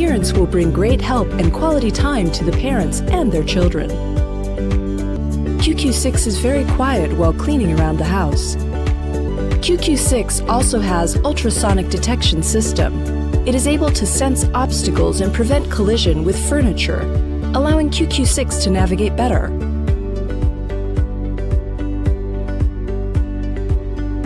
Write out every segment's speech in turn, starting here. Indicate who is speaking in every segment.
Speaker 1: appearance will bring great help and quality time to the parents and their children. QQ6 is very quiet while cleaning around the house. QQ6 also has ultrasonic detection system. It is able to sense obstacles and prevent collision with furniture, allowing QQ6 to navigate better.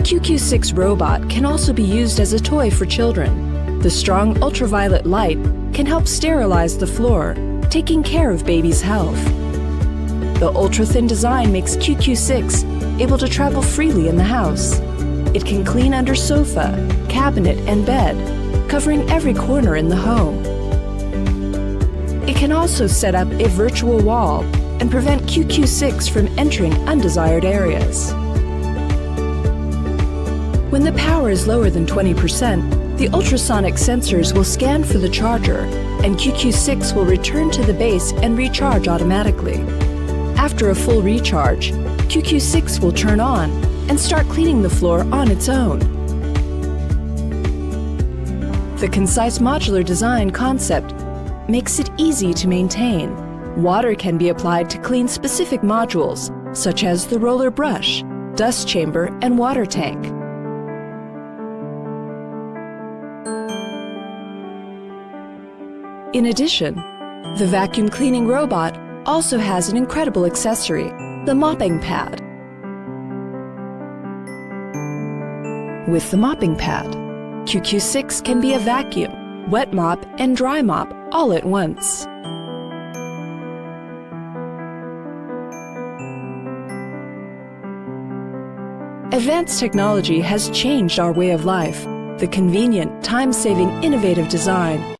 Speaker 1: QQ6 robot can also be used as a toy for children. The strong ultraviolet light can help sterilize the floor, taking care of baby's health. The ultra-thin design makes QQ6 able to travel freely in the house. It can clean under sofa, cabinet, and bed, covering every corner in the home. It can also set up a virtual wall and prevent QQ6 from entering undesired areas. When the power is lower than 20%, the ultrasonic sensors will scan for the charger, and QQ6 will return to the base and recharge automatically. After a full recharge, QQ6 will turn on and start cleaning the floor on its own. The concise modular design concept makes it easy to maintain. Water can be applied to clean specific modules, such as the roller brush, dust chamber, and water tank. In addition, the vacuum cleaning robot also has an incredible accessory, the mopping pad. With the mopping pad, QQ6 can be a vacuum, wet mop, and dry mop all at once. Advanced technology has changed our way of life. The convenient, time-saving, innovative design